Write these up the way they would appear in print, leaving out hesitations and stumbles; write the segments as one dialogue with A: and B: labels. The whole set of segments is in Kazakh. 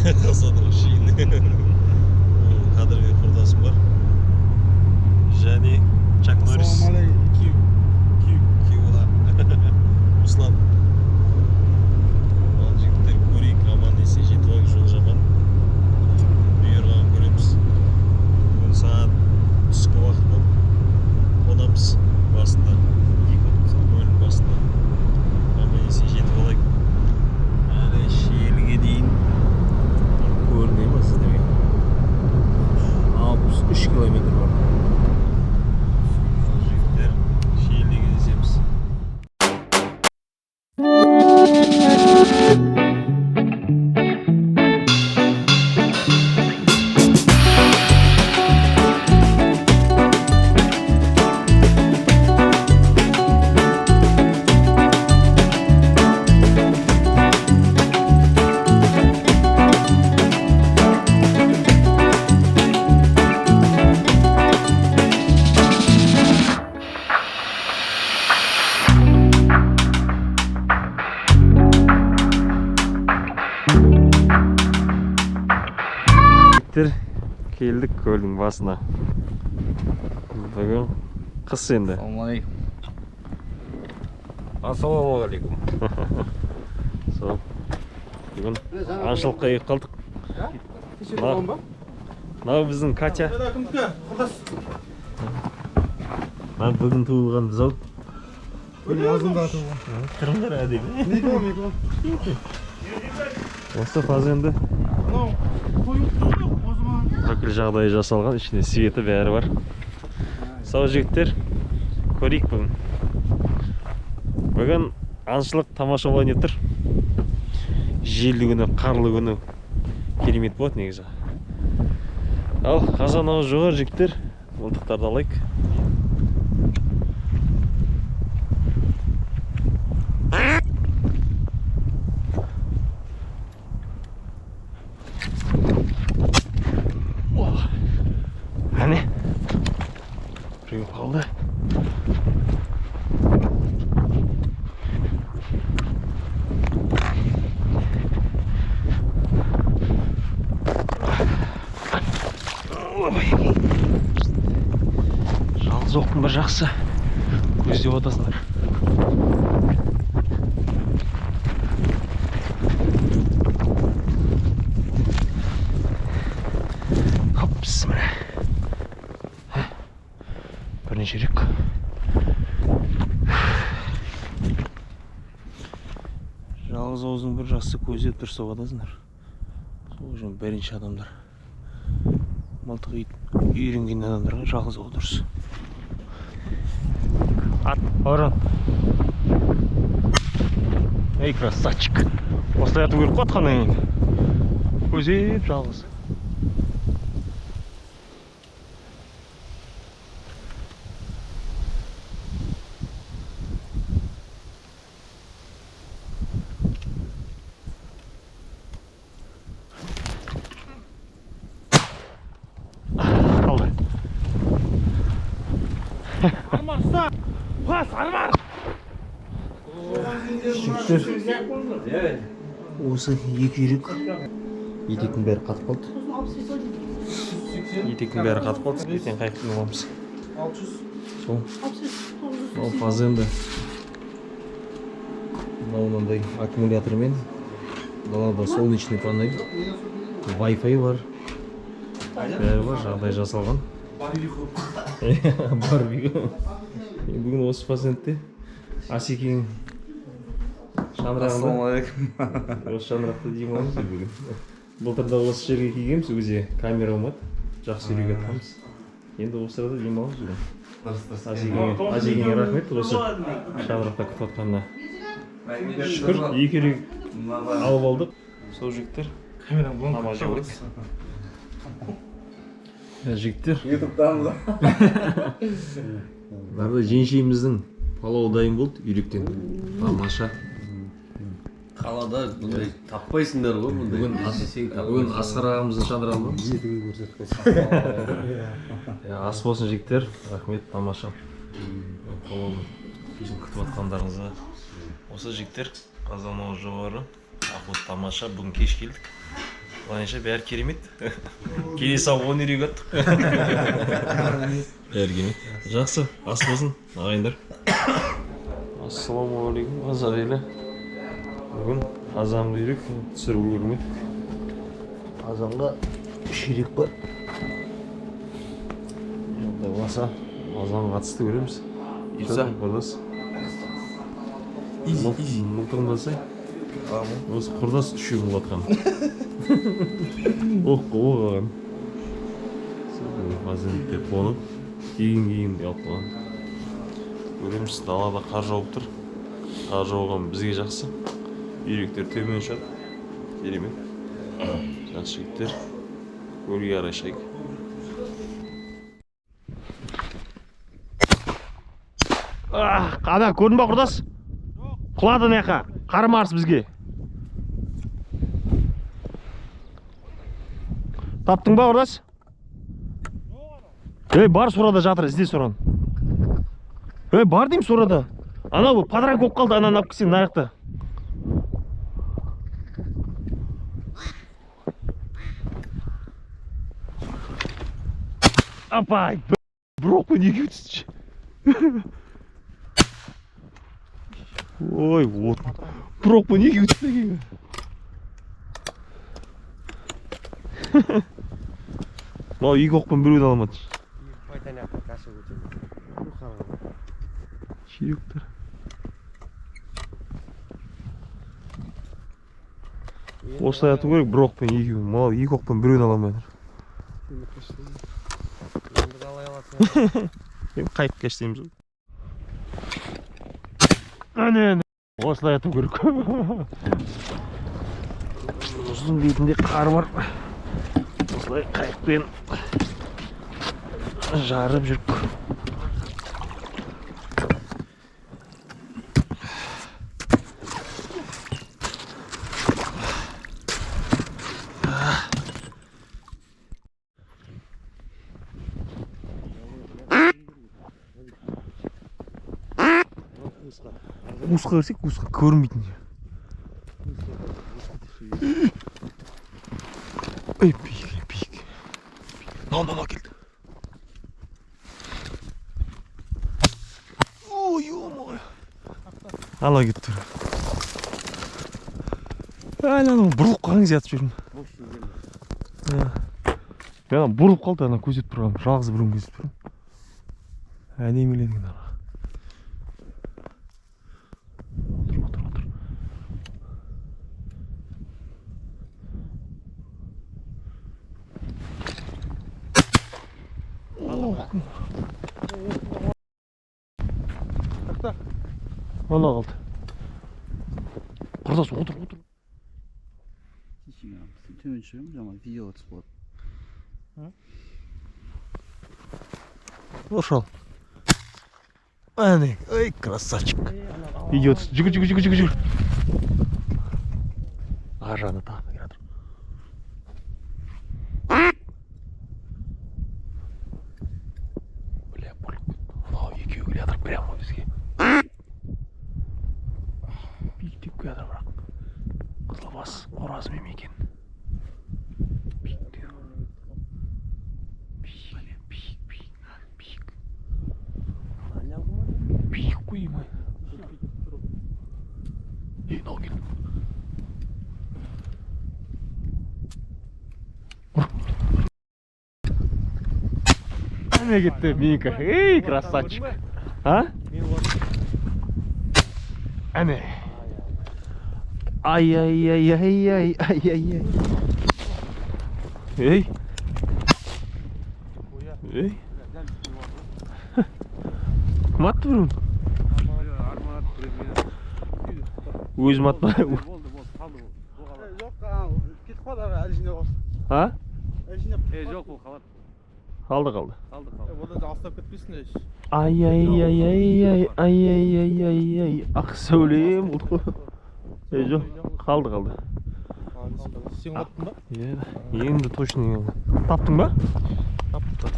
A: Қазанның шейін. Қадырбек құрдасым бар. Және Чак Норрис. Руслан. Ал жігіттер көрейік, аман есен жетіп алайық, жол жаман. Бұйырғанын көреміз. Бүгін сағат түскі уақыт болып қонамыз басында. Көлдің басында. Аман есен жетіп алайық. Әлі Шиеліге дейін көрінеді ма сіздерге? 63 километр бар. Жігіттер Шиеліге кездесеміз. Келдік көлдің басына. Бүгін қыс енді.
B: Ассалаумағалейкум.
A: Сол. Бүгін аңшылыққа ек қалдық. Мынау біздің Катя. Бүгін туылған біз ау.
C: Yazında tuğum.
A: Kırımdır әдейі.
C: Микро.
A: Осы фаз енді бүкіл жағдайы жасалған, ішінде светі бәрі бар. Сау жігіттер, көрейік бүгін. Бүгін аңшылық тамаша болайын деп тұр. Желді күні, қарлы күні керемет болады негізі. Ал қазан ауыз жоғар жігіттер, мылтықтарды алайық. Әне біреу қалды. Жалғыз оқтың бір жақсы көздеп отасыңдар. Бірінші рек. Жалғыз ауыздың бір жақсы көздеп тұрса отасыңдар. Сол үшін бірінші адамдар. Мылтық үйренген адамдарға жалғыз ауыз дұрыс. Ат, орын. Ей, красавчик. Осылай ату керек қой атқаннан кейін. Көзеп жалғыз. Осы екі үйрек етектің бәрі қатып қалды. Етектің бәрі қатып қалды. Ертең қайықтың оламыз. Сол. Ол фазы енді. Мынандай аккумулятормен. Далада солнечный панель. Wi-Fi бар. Бәрі бар, жағдай жасалған. Барбиго. Бүгін осы пациентте Асекең шаңырағында. Осы шаңырақта демаламыз бүгін. Былтырда осы жерге келгенбіз, өзі камера болмады. Жақсы үйреге атқанбыз. Енді осы сырада демаламыз бүгін. Асекеңе рахмет осы шаңырақта күтіп атқанына. Шүкір, екі үйрек алып алдық. Сол жігіттер намаз жауылық. Жігіттер
B: Ютубтамыз.
A: Барды женшейіміздің палауы дайын болды үйректен. Тамаша.
B: Қалада бұндай таппайсыңдар ғой бұндай.
A: Бүгін Асқар ағамыздың шаңырағы бар.
C: Жетігін көрсетіп
A: Ас болсын жігіттер, рахмет, тамаша. Палауды күтіп атқандарыңызға. Осы жігіттер қазан ауыз жоғары. Ақылы тамаша, бүгін кеш келдік. былайынша бәрі керемет. Келесі ауып 10 үйрек аттық. Бәрі керемет. Жақсы, ас болсын, ағайындар. Ассалаумағалейкум, қазақ елі. Бүгін азанғы үйрек түсіріп үлгермедік. Азанға 3 үйрек бар. Ондай болса, азанға қатысты көреміз.
B: Ирса.
A: Құрдас. Мылтығындасай. Осы құрдас 3 үйрек атқан. Оған. Мазенттер қонып, кейін ұялып қалған. Көреміз, далада қар жауып тұр. Қар жауған бізге жақсы. Үйректер төмен ұшады. Керемет. Жақсы жігіттер. Көлге қарай шайық. Ана көрдің ба құрдас? Құлады неқа. Қарым арыс бізге. Таптың ба құрдас? Бар сорада жатыр, ізде соран. Бар деймін сорада. Ана бұл падранг болып қалды, ананы алып келсең нарықта. Апай, бір оқпен неге өтсінші? Ой, вот. Бір оқпен неге өтсінші? Мау, екі оқпен біреуді аламады. Ширектер. Осылай ату керек, бір оқпен екеуі. Мал, екі оқпен біреуді аламайды. Қайып кәштейміз. Әне, осылай ату керек. Ұзын бетінде қар бар. Осылай қайықпен жарып жүріп. Қуысқа кірсек, қуысқа көрінбейтін жер. Биік. Мынау келді. Ой, ой. Ала кетті. Ананы бұрылып қалған кезде атып жүрмін. Бұрылып қалды, ана көзетіп тұрған. Жалғыз біреуін көзетіп тұрмын. Әдемелеген ана. Ана қалды. Құрдас, отыр.
C: Төмен шығамын, жаңа видео түсіп болады.
A: Ошал. Әне, ой, красавчик. Видео түсіп, жүгір. Ажаны тағы келатыр. Бля, бұрылып кетті. Мынау екеуі келатыр прямо бізге. Биіктеп келатыр бірақ. Қызылбас қоразы мемекен. Биіктеп. Биік қоймай. Мынау келді. Әне кетті, менікі. Ей, красавчик. Әне. Ай. Ей. Кім атты біреуін? Өзім атты.
C: Жоқ, кетіп қалды, әлі жинап алсын. Жоқ, ол қалады.
A: Қалды.
C: Одан алыстап кетпесін еш.
A: Ай. Ақ сәулем. Жоқ, қалды.
C: Сен қаттың ба?
A: Енді точно. Таптың ба?
C: Таптым.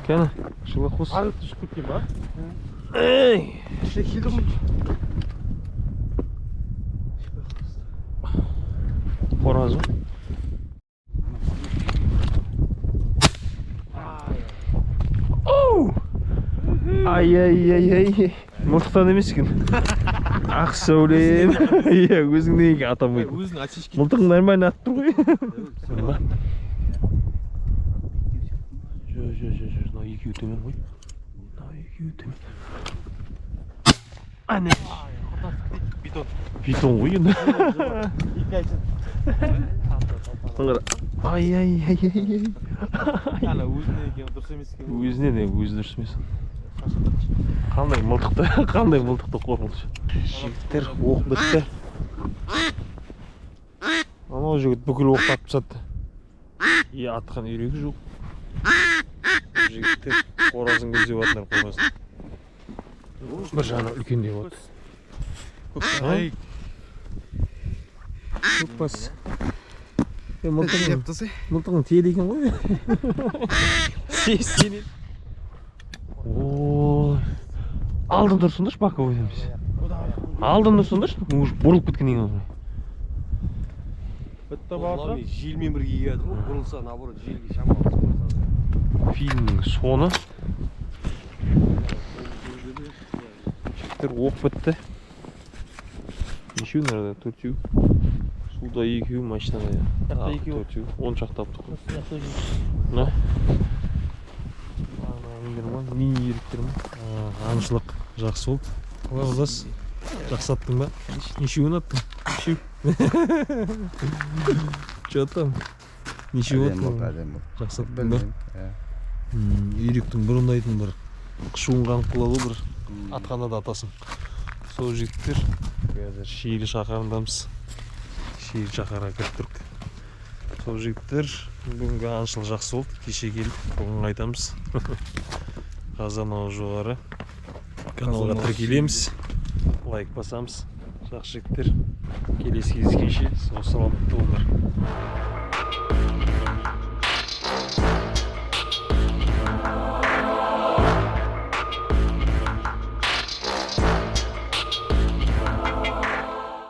A: Кәне, жылы қос.
C: Арықты жүк кеткен ба?
A: Ей!
C: Келді ғой.
A: Қоразы. Ай. Мылтықтан емес екен. Ақ сәулем. Иә, өзіңнен неге атамайды.
C: Өзің очечки.
A: Мылтығың нормально атып тұр ғой. Жүр. Мына екеуі төмен ғой. Әне. Бетон ғой енді. Ай.
C: Ана өзіне екен дұрыс емес екен.
A: Өзіне өзі дұрыс емес. Қандай мылтықты қорқыныш. Жігіттер оқ бітті. Анау жігіт бүкіл оқты атып тастады. Атқан үйрегі жоқ. Жігіттер қоразын көздеп атындар қоразын. Бір жағынан үлкендеп отыр. Көкбас. Мылтығың тиеді екен ғой. Сенен. Алдын тұрсыңдаршы, бака ойнамыз. Алдын тұрсыңдаршы, бұрылып кеткеннен кейін.
C: Бітті барды.
B: Желмен бірге келеді ғой, бұрылса наоборот желге шамалы.
A: Фильмнің соны. Жігіттер оқ бітті. Нешеу нәрді? 4-еу. Суда 2-еу, машинада 4-еу. 10 шақтап тұр. На? Мини-еріктер ма? Аңшылық жақсы болды. Олас, жақсы аттың ба? Нешеуін аттың? Нешеу? Че аттым? Нешеу аттың? Жақсы аттың ба? Үйректің бұрындайтын бір қышуын қанқылалы бір атқанда да атасың. Сол жігіттер Шиелі шақарындамыз. Шиелі шақарға кіріп тұрық. Сол жігіттер бүгінгі аңшылық жақсы болды. Кеше келіп бүгін қайтамыз. Қазанау жоғары. Каналға тіркелеміз. Лайк басамыз. Жақсы жігіттер. Келесі кездескенше сау саламатта болыңдар.